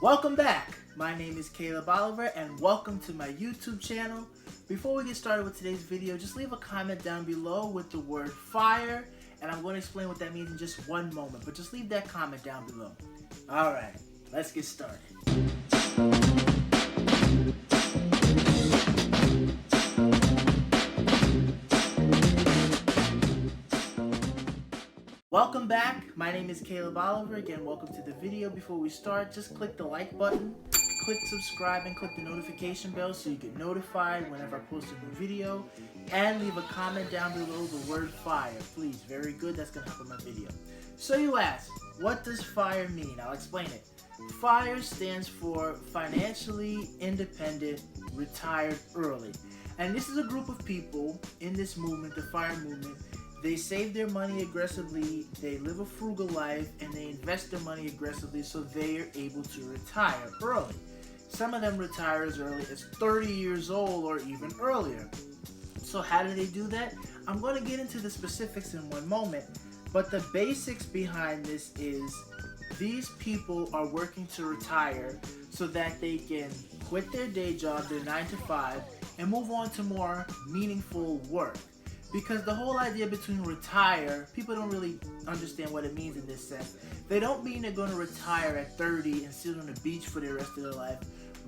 Welcome back. My name is Caleb Oliver and welcome to my YouTube channel. Before we get started with today's video, just leave a comment down below with the word fire, and I'm going to explain what that means in just one moment, but just leave that comment down below. Alright, let's get started. Welcome back. My name is Caleb Oliver. Again, welcome to the video. Before we start, just click the like button, click subscribe, and click the notification bell so you get notified whenever I post a new video. And leave a comment down below the word fire. Please, very good. That's going to help in my video. So you ask, what does FIRE mean? I'll explain it. FIRE stands for Financially Independent Retired Early. And this is a group of people in this movement, the FIRE movement. They save their money aggressively, they live a frugal life, and they invest their money aggressively so they are able to retire early. Some of them retire as early as 30 years old or even earlier. So how do they do that? I'm going to get into the specifics in one moment, but the basics behind this is these people are working to retire so that they can quit their day job, their 9 to 5, and move on to more meaningful work. Because the whole idea between retire, people don't really understand what it means in this sense. They don't mean they're going to retire at 30 and sit on the beach for the rest of their life.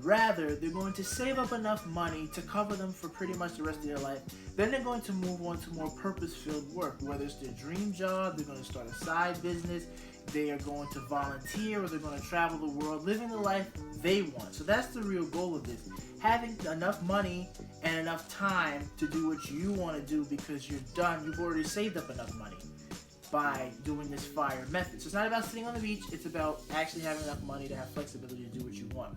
Rather, they're going to save up enough money to cover them for pretty much the rest of their life. Then they're going to move on to more purpose-filled work, whether it's their dream job, they're going to start a side business, they are going to volunteer, or they're going to travel the world, living the life they want. So that's the real goal of this. Having enough money and enough time to do what you want to do because you're done, you've already saved up enough money by doing this FIRE method. So it's not about sitting on the beach, it's about actually having enough money to have flexibility to do what you want.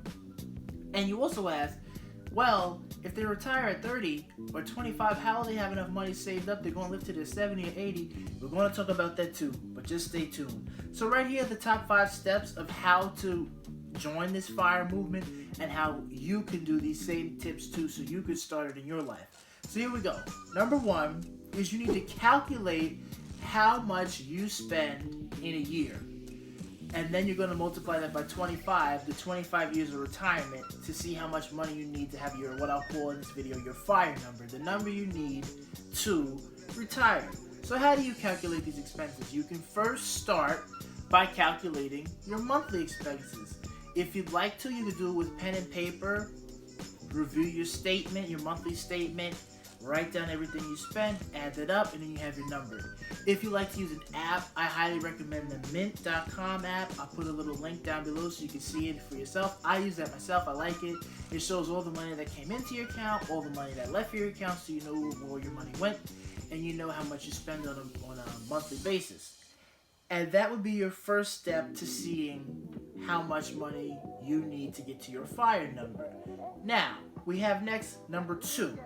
And you also ask, well, if they retire at 30 or 25, how will they have enough money saved up? They're going to live to their 70 or 80. We're going to talk about that too, but just stay tuned. So right here are the top 5 steps of how to join this FIRE movement and how you can do these same tips too so you can start it in your life. So here we go. Number 1 is you need to calculate how much you spend in a year. And then you're going to multiply that by 25, the 25 years of retirement, to see how much money you need to have your, what I'll call in this video, your FIRE number, the number you need to retire. So how do you calculate these expenses? You can first start by calculating your monthly expenses. If you'd like to, you could do it with pen and paper, review your statement, your monthly statement, write down everything you spend, add it up, and then you have your number. If you like to use an app, I highly recommend the mint.com app. I'll put a little link down below so you can see it for yourself. I use that myself. I like it. It shows all the money that came into your account, all the money that left your account, so you know where your money went, and you know how much you spend on a monthly basis. And that would be your first step to seeing how much money you need to get to your FIRE number. Now, we have next number 2.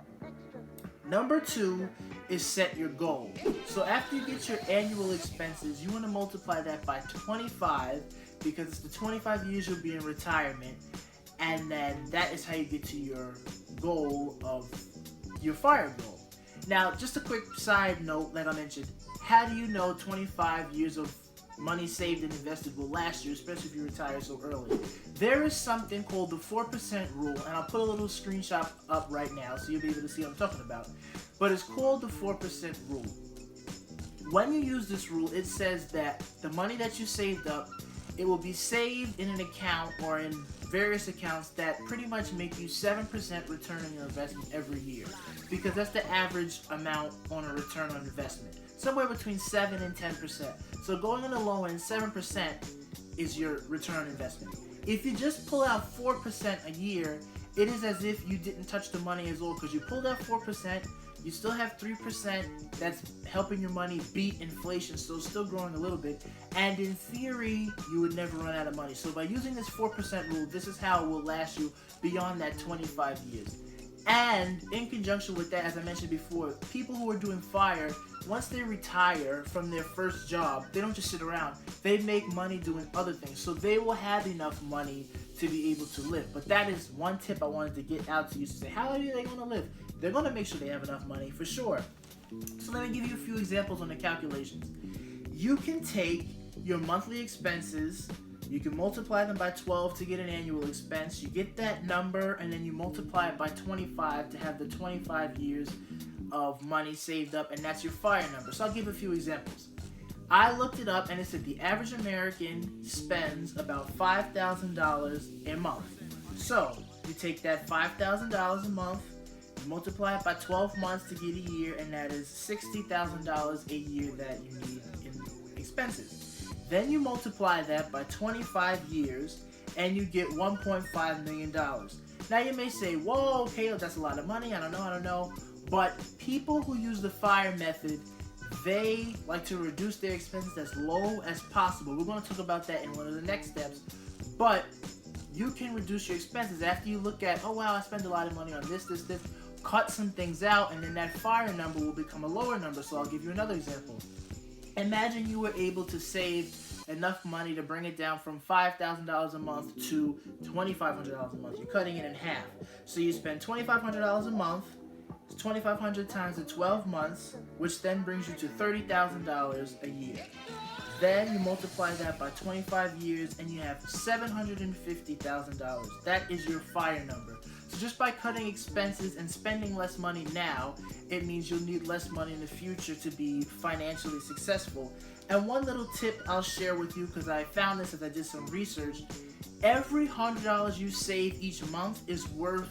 Number 2 is set your goal. So after you get your annual expenses, you want to multiply that by 25 because it's the 25 years you'll be in retirement, and then that is how you get to your goal of your FIRE goal. Now, just a quick side note, like I mentioned, how do you know 25 years of money saved and invested will last you, especially if you retire so early? There is something called the 4% rule, and I'll put a little screenshot up right now so you'll be able to see what I'm talking about. But it's called the 4% rule. When you use this rule, it says that the money that you saved up, it will be saved in an account or in various accounts that pretty much make you 7% return on your investment every year, because that's the average amount on a return on investment. Somewhere between 7 and 10%. So going on the low end, 7% is your return on investment. If you just pull out 4% a year, it is as if you didn't touch the money at all, because you pulled out 4%, you still have 3% that's helping your money beat inflation, so it's still growing a little bit, and in theory, you would never run out of money. So by using this 4% rule, this is how it will last you beyond that 25 years. And in conjunction with that, as I mentioned before, people who are doing FIRE, once they retire from their first job, they don't just sit around. They make money doing other things. So they will have enough money to be able to live. But that is one tip I wanted to get out to you to say, how are they going to live? They're going to make sure they have enough money for sure. So let me give you a few examples on the calculations. You can take your monthly expenses You can multiply them by 12 to get an annual expense. You get that number and then you multiply it by 25 to have the 25 years of money saved up, and that's your FIRE number. So I'll give a few examples. I looked it up and it said the average American spends about $5,000 a month. So you take that $5,000 a month, you multiply it by 12 months to get a year, and that is $60,000 a year that you need in expenses. Then you multiply that by 25 years and you get $1.5 million. Now you may say, whoa, Caleb, that's a lot of money. I don't know. But people who use the FIRE method, they like to reduce their expenses as low as possible. We're going to talk about that in one of the next steps. But you can reduce your expenses after you look at, oh wow, I spend a lot of money on this. Cut some things out, and then that FIRE number will become a lower number. So I'll give you another example. Imagine you were able to save enough money to bring it down from $5,000 a month to $2,500 a month. You're cutting it in half. So you spend $2,500 a month. 2,500 times the 12 months, which then brings you to $30,000 a year. Then you multiply that by 25 years and you have $750,000. That is your FIRE number. So just by cutting expenses and spending less money now, it means you'll need less money in the future to be financially successful. And one little tip I'll share with you, because I found this as I did some research, every $100 you save each month is worth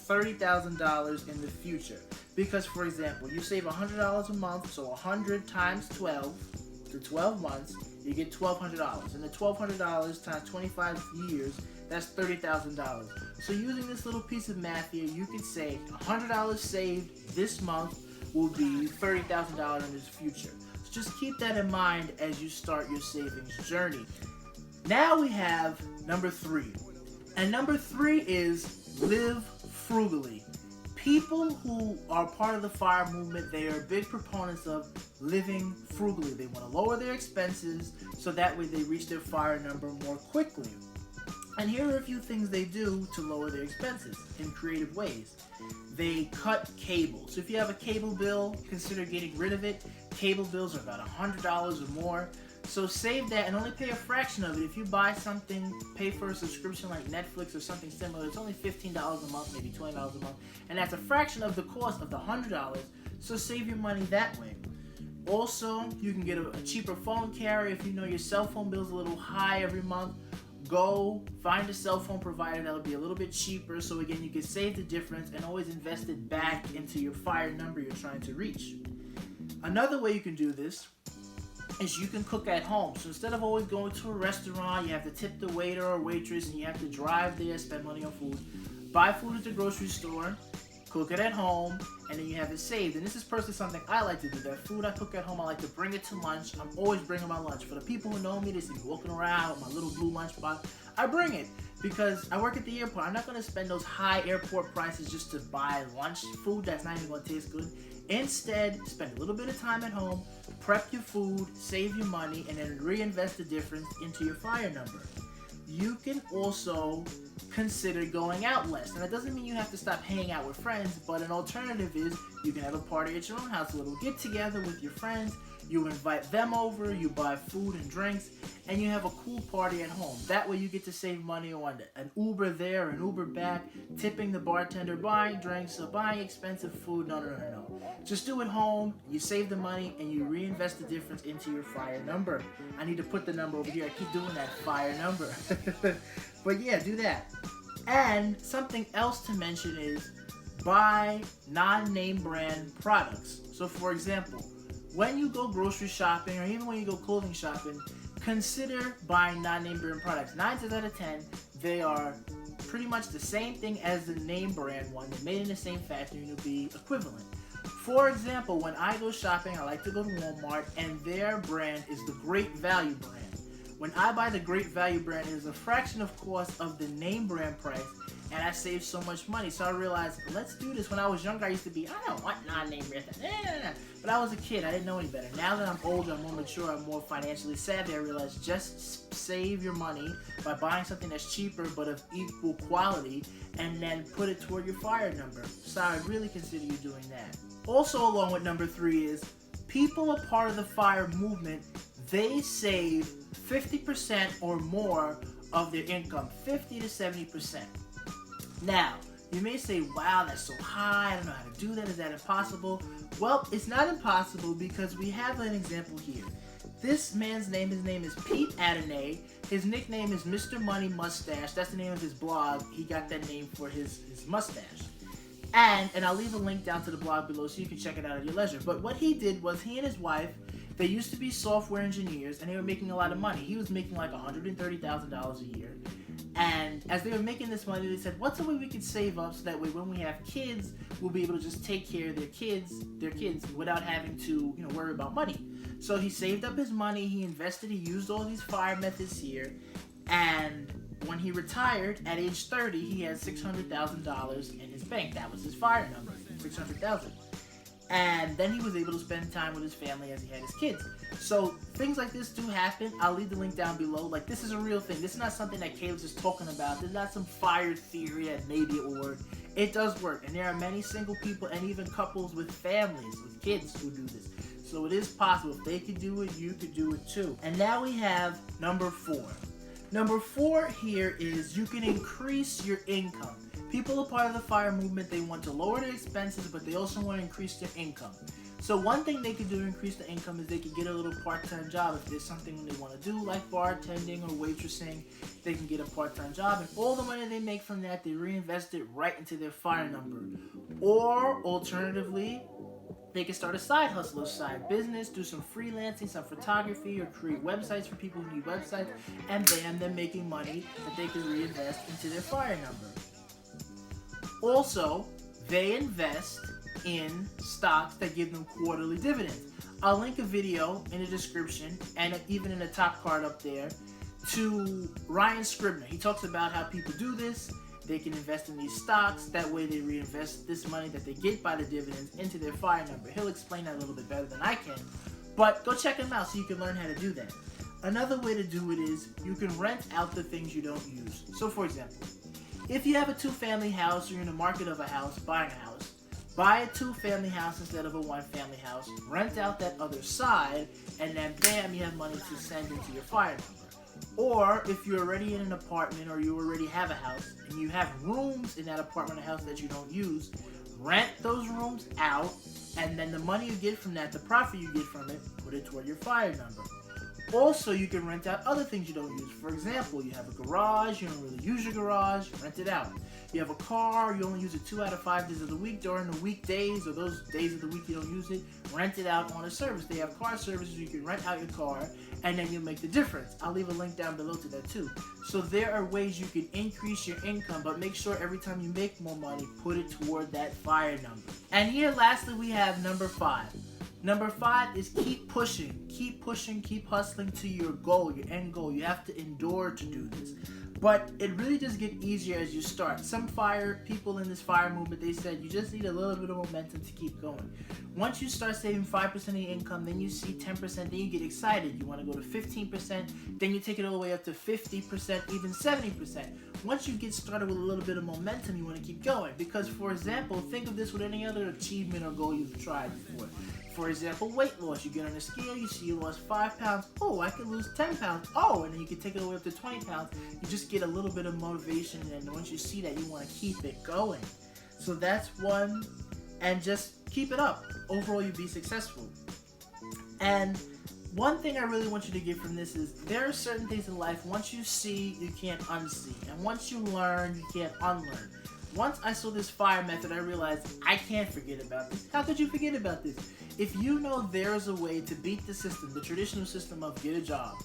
$30,000 in the future. Because, for example, you save $100 a month, so 100 times 12 to 12 months, you get $1,200. And the $1,200 times 25 years, that's $30,000. So using this little piece of math here, you could say $100 saved this month will be $30,000 in the future. So just keep that in mind as you start your savings journey. Now we have number 3. And number 3 is live frugally. People who are part of the FIRE movement, they are big proponents of living frugally. They want to lower their expenses so that way they reach their FIRE number more quickly. And here are a few things they do to lower their expenses in creative ways. They cut cable. So if you have a cable bill, consider getting rid of it. Cable bills are about $100 or more. So save that and only pay a fraction of it. If you buy something, pay for a subscription like Netflix or something similar, it's only $15 a month, maybe $20 a month. And that's a fraction of the cost of the $100. So save your money that way. Also, you can get a cheaper phone carrier. If you know your cell phone bill is a little high every month, go find a cell phone provider that'll be a little bit cheaper. So again, you can save the difference and always invest it back into your FIRE number you're trying to reach. Another way you can do this is you can cook at home. So instead of always going to a restaurant, you have to tip the waiter or waitress and you have to drive there, spend money on food. Buy food at the grocery store, cook it at home, and then you have it saved. And this is personally something I like to do. That food I cook at home, I like to bring it to lunch. I'm always bringing my lunch. For the people who know me, they see me walking around with my little blue lunchbox. I bring it because I work at the airport. I'm not going to spend those high airport prices just to buy lunch food that's not even going to taste good. Instead, spend a little bit of time at home, prep your food, save your money, and then reinvest the difference into your FIRE number. You can also consider going out less. And that doesn't mean you have to stop hanging out with friends, but an alternative is you can have a party at your own house, a little get together with your friends. You invite them over, you buy food and drinks, and you have a cool party at home. That way you get to save money on an Uber there, an Uber back, tipping the bartender, buying drinks, or buying expensive food. No. Just do it home, you save the money, and you reinvest the difference into your FIRE number. I need to put the number over here. I keep doing that FIRE number. But yeah, do that. And something else to mention is buy non-name brand products. So for example, when you go grocery shopping or even when you go clothing shopping, consider buying non-name brand products. 9 times out of 10, they are pretty much the same thing as the name brand one. They're made in the same factory and you'll be equivalent. For example, when I go shopping, I like to go to Walmart and their brand is the Great Value brand. When I buy the Great Value brand, it is a fraction of cost of the name brand price, and I save so much money. So I realized, let's do this. When I was younger, I used to be, I don't want non-name brand. But I was a kid. I didn't know any better. Now that I'm older, I'm more mature, I'm more financially savvy, I realized just save your money by buying something that's cheaper but of equal quality and then put it toward your FIRE number. So I really consider you doing that. Also, along with number 3 is people are part of the FIRE movement. They save 50% or more of their income, 50 to 70%. Now, you may say, wow, that's so high, I don't know how to do that, is that impossible? Well, it's not impossible because we have an example here. This man's name, his name is Pete Adonai. His nickname is Mr. Money Mustache. That's the name of his blog. He got that name for his mustache. And I'll leave a link down to the blog below so you can check it out at your leisure. But what he did was he and his wife, they used to be software engineers and they were making a lot of money. He was making like $130,000 a year. And as they were making this money, they said, what's a way we could save up so that way when we have kids, we'll be able to just take care of their kids without having to, worry about money. So he saved up his money, he invested, he used all these FIRE methods here, and when he retired at age 30, he had $600,000 in his bank. That was his FIRE number, $600,000. And then he was able to spend time with his family as he had his kids. So things like this do happen. I'll leave the link down below. Like, this is a real thing. This is not something that Caleb's just talking about. There's not some fire theory that maybe it will work. It does work. And there are many single people and even couples with families, with kids who do this. So it is possible. If they could do it, you could do it too. And now we have number 4. Number 4 here is you can increase your income. People are part of the FIRE movement. They want to lower their expenses, but they also want to increase their income. So one thing they could do to increase the income is they could get a little part-time job. If there's something they want to do, like bartending or waitressing, they can get a part-time job. And all the money they make from that, they reinvest it right into their FIRE number. Or, alternatively, they can start a side hustle, a side business, do some freelancing, some photography, or create websites for people who need websites. And bam, they're making money that they can reinvest into their FIRE number. Also, they invest in stocks that give them quarterly dividends. I'll link a video in the description and even in the top card up there to Ryan Scribner. He talks about how people do this. They can invest in these stocks. That way they reinvest this money that they get by the dividends into their FIRE number. He'll explain that a little bit better than I can. But go check him out so you can learn how to do that. Another way to do it is you can rent out the things you don't use. So for example, if you have a 2-family house or you're in the market of a house, buying a house, buy a 2-family house instead of a 1-family house, rent out that other side, and then bam, you have money to send into your FIRE number. Or if you're already in an apartment or you already have a house and you have rooms in that apartment or house that you don't use, rent those rooms out, and then the money you get from that, the profit you get from it, put it toward your FIRE number. Also, you can rent out other things you don't use. For example, you have a garage, you don't really use your garage, rent it out. You have a car, you only use it 2 out of 5 days of the week. During the weekdays or those days of the week you don't use it, rent it out on a service. They have car services, you can rent out your car, and then you'll make the difference. I'll leave a link down below to that too. So there are ways you can increase your income, but make sure every time you make more money, put it toward that FIRE number. And here, lastly, we have number 5. Number 5 is keep pushing, keep hustling to your goal, your end goal. You have to endure to do this. But it really does get easier as you start. Some FIRE people in this FIRE movement, they said you just need a little bit of momentum to keep going. Once you start saving 5% of your income, then you see 10%, then you get excited. You want to go to 15%, then you take it all the way up to 50%, even 70%. Once you get started with a little bit of momentum, you want to keep going. Because, for example, think of this with any other achievement or goal you've tried before. For example, weight loss. You get on a scale, you see you lost 5 pounds. Oh, I can lose 10 pounds. Oh, and then you can take it all the way up to 20 pounds. You just get a little bit of motivation, and once you see that, you want to keep it going. So that's one, and just keep it up. Overall, you'll be successful. And one thing I really want you to get from this is there are certain things in life, once you see, you can't unsee. And once you learn, you can't unlearn. Once I saw this FIRE method, I realized I can't forget about this. How could you forget about this? If you know there is a way to beat the system, the traditional system of get a job,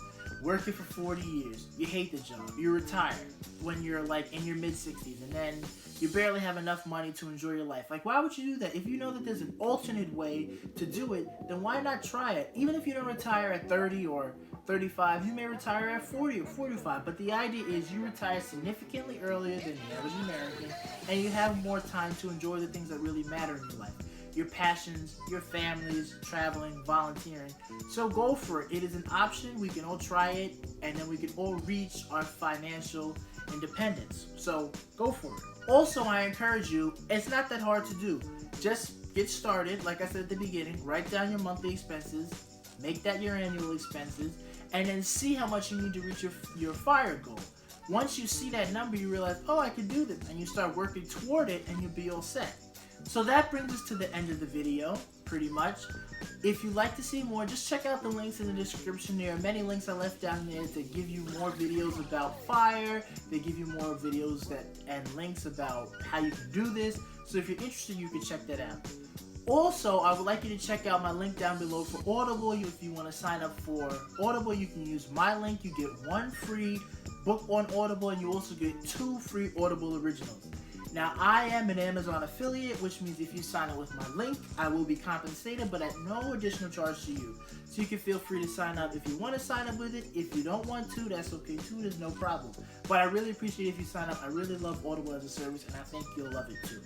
work it for 40 years, you hate the job, you retire when you're like in your mid-60s, and then you barely have enough money to enjoy your life. Like, why would you do that? If you know that there's an alternate way to do it, then why not try it? Even if you don't retire at 30 or 35, you may retire at 40 or 45, but the idea is you retire significantly earlier than the average American, and you have more time to enjoy the things that really matter in your life. Your passions, your families, traveling, volunteering. So go for it. It is an option. We can all try it, and then we can all reach our financial independence. So go for it. Also, I encourage you, it's not that hard to do. Just get started. Like I said at the beginning, write down your monthly expenses, make that your annual expenses, and then see how much you need to reach your fire goal. Once you see that number, you realize, oh, I can do this, and you start working toward it, and you'll be all set. So that brings us to the end of the video, pretty much. If you'd like to see more, just check out the links in the description. There are many links I left down there to give you more videos about fire. They give you more videos and links about how you can do this. So if you're interested, you can check that out. Also, I would like you to check out my link down below for Audible. If you want to sign up for Audible, you can use my link. You get 1 free book on Audible, and you also get 2 free Audible originals. Now, I am an Amazon affiliate, which means if you sign up with my link, I will be compensated, but at no additional charge to you. So you can feel free to sign up if you want to sign up with it. If you don't want to, that's okay too. There's no problem. But I really appreciate if you sign up. I really love Audible as a service, and I think you'll love it too.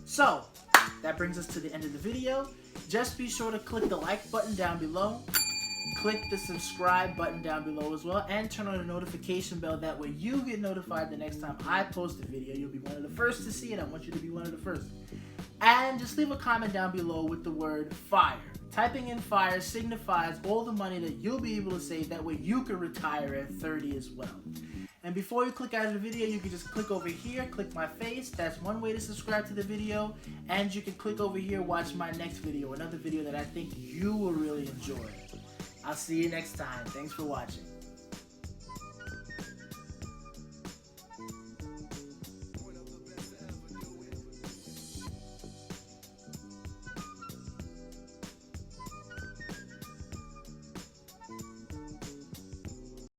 So, that brings us to the end of the video. Just be sure to click the like button down below. Click the subscribe button down below as well, and turn on the notification bell. That way you get notified the next time I post a video. You'll be one of the first to see it. I want you to be one of the first. And just leave a comment down below with the word fire. Typing in fire signifies all the money that you'll be able to save. That way you can retire at 30 as well. And before you click out of the video, you can just click over here, click my face. That's one way to subscribe to the video. And you can click over here, watch my next video, another video that I think you will really enjoy. I'll see you next time. Thanks for watching.